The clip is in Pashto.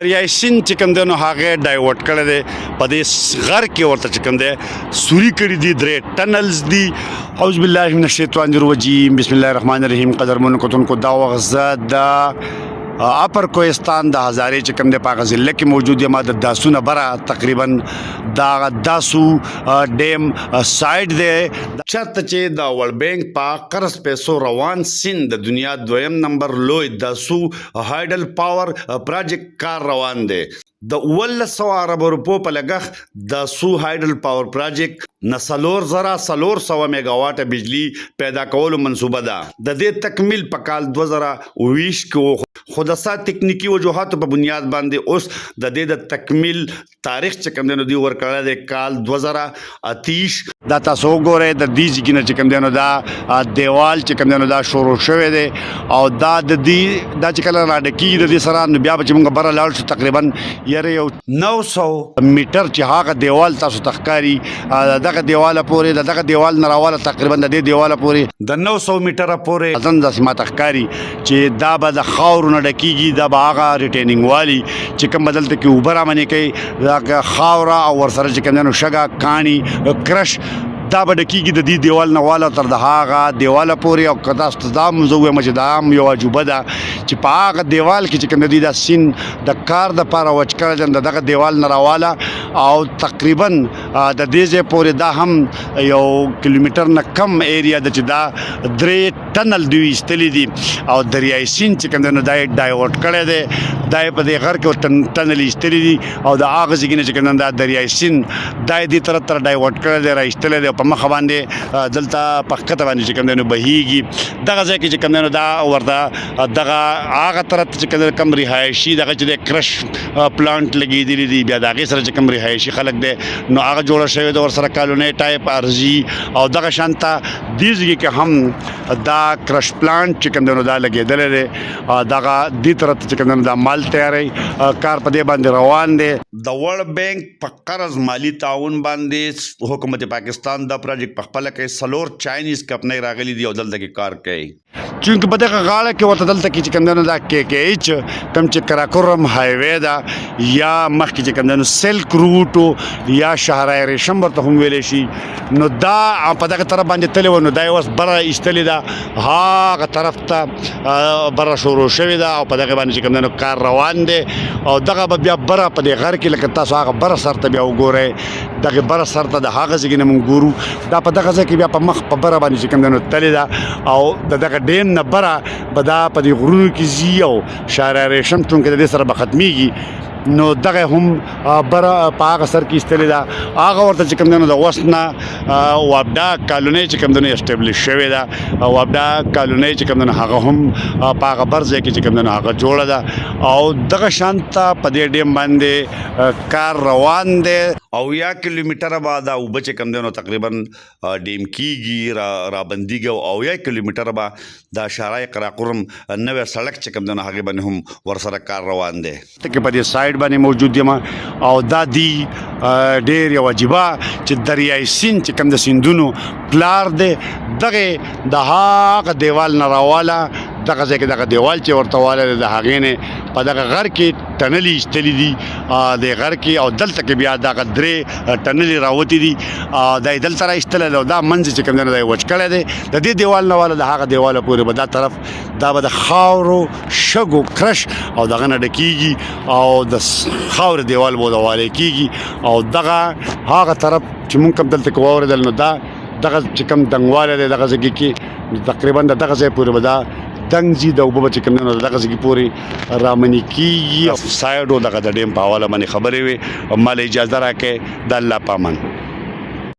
دریای سیند چې کوم دی نو هغه ډایورټ کړی دی په دې غر کې ورته چې کوم دی سوري کړي دي 3 ټنلز دي. اعوذ بالله من الشیطان الرجیم بسم الله الرحمن الرحیم. قدرمن کتونکو دا وغزه د اپر کوهستان د هزارې چې کوم دی په هغه ضلع کې موجود یم. د داسو نه بره تقریبا دا داسو ډیم سایډ دی چېرته چې د ورلډ بینک په قرض پیسو روان سیند د دنیا 2م نمبر لوی داسو هایډل پاور پراجیکټ کار روان دی. د 1100 ارب روپو په لګښت د سو هایډل پاور پراجیکټ نسلور زرا سلور 100 میگاواټ بجلی پیدا کولو منصوبه ده. د دې تکمیل په کال 2020 کې خو د تکنیکی وجوهاتو په بنیاد باندې اوس د دې د تکمیل تاریخ چې کوم دی نو دی ورکړی دی کال 2028. دا تاسو وګورئ د دې ځای نه چې کوم دی نو دا دیوال چې کوم دی نو دا شروع شوی دی او دا د دې دا چې کله راډکېږي د دې سره نو بیا به چې موږ بره لاړ شو تقریبا یو 900 میټر چې هغه دیوال تاسو ته ښکاري دغه دیواله پورې دغه دیوال نه راواله تقریبا د دې دیواله پورې د 900 میټره پورې ځان داسې ماته ښکاري چې دا به د خاورو نه ډکېږي. دا به هغه ریټیننګ والي چې کوم بدلته کې اوبه رامنې کوي دا خاوره او ورسره چې کوم دی نو شګه کاڼي کرش دا به ډکېږي د دې دیوال نه واله تر د هغه دیواله پورې. او که تاسو دا هم زه ووایم چې دا هم یوه عجوبه ده چې په هغه دیوال کې چې کوم دی دا سیند د کار دپاره وچ کړی دی د دغه دیوال نه راواله او تقریبا د دې ځای پورې دا هم یو کیلومیټر نه کم ایریا ده چې دا 3 ټنل دوی ایستلي دي او دریای سیند چې کوم دی نو دا یې ډایورټ کړی دی. دا یې په دې غر کې ټنل ایستلي دي او د هغه ځای نه چې کوم دی دا دریای سیند دا یې دې طرف ته ډایورټ کړی دی را ایستلی دی په مخه باندې دلته په ښکته باندې چې کوم دی نو بهیږي. دغه ځای کې چې کوم دی نو دا ورته دغه هغه طرف ته چې کوم دی کم رهایشي دغه چې دی کرش پلانټ لګېدلي دي بیا د هغې سره چې کوم رهایشي خلک دی نو هغه جوړه شوې ده ورسره کالونۍ ټایپ ارضي او دغه شانته دې ځای کې هم دا کرش پلانټ چې کوم دی نو دا لګېدلی دی دغه دې طرف ته چې کوم دی نو دا مال تیاری کار په دې باندې روان دی. د ورلډ بینک په قرض مالی تعاون باندې حکومت پاکستان دا پروجیکټ په خپله کې سلور چاینیز کمپنۍ راغلي دي او دلته کې کار کوي. چونکه په دغه غاړه کې ورته دلته کې چې کوم دی نو دا KKH کوم چې کراکورم هایوے ده یا مخکې چې کوم دی نو سلک روټ یا شهرهای ریشم ورته هم ویلی شي نو دا په دغه طرف باندې تللی و نو دا یې اوس بره ایستلې ده هغه طرف ته بره شروع شوې ده او په دغه باندې چې کوم دی نو کار روان دی او دغه به بیا بره په دې غر کې لکه تاسو هغه بره سر ته بیا وګورئ دغه بره سر ته د هغه ځای نه موږ ګورو دا په دغه ځای کې بیا په مخ په بره باندې چې کوم دی نو تللې ده او د دغه ډیم نه بره به دا په دې غرونو کې ځي او شهرهای ریشم چونکې د دې سره به ختمیږي نو دغه هم بره په هغه سر کې ایستلې ده هغه ورته چې کوم دی نو د اوس نه وابډا کالونۍ چې کوم دی نو اسټبلیش شوې ده وابډا کالونۍ چې کوم دی نو هغه هم په هغه بر ځای کې چې کوم دی نو هغه جوړه ده او دغه شانته په دې ډیم باندې کار روان دی او 1 کیلومیټره به دا اوبه چې کوم دی نو تقریبا ډیم کېږي رابندېږي او 1 کیلومیټره به دا شهرهای قراقرم نوی سړک چې کوم دی نو هغې باندې هم ورسره کار روان دی. په دې سایډ باندې موجود یم او دا دی ډېر یو عجیبه چې دریای سیند چې کوم د سیندونو پلار دی دغې د هغه دیوال نه راواله دغه ځای کې دغه دیوال چې ورته والی دی د هغې نه په دغه غر کې ټنلې ایستلي دي د غر کې او دلته کې بیا دغه 3 ټنلې راوتې دي دا یې دلته را ایستلی دی او دا منځ چې کوم دی نو دا یې وچ کړی دی د دې دیوال نه واله د هغه دیواله پورې به دا طرف دا به د خاورو شګو کرش او دغه نه ډکېږي او د خاورې دیوال به وروالی کېږي او دغه هغه طرف چې مونږ کوم دلته کې واورېدل نو دا دغه چې کوم دنګوالی دی دغه ځای کې تقریبا د دغه ځای پورې به دا دنګ ځي د اوبه به چې کوم دی نو دغه ځای پورې رامنې کېږي سایډ او دغه د ډیم په حواله باندې خبرې وې ما له اجازه راکړئ د الله په امان.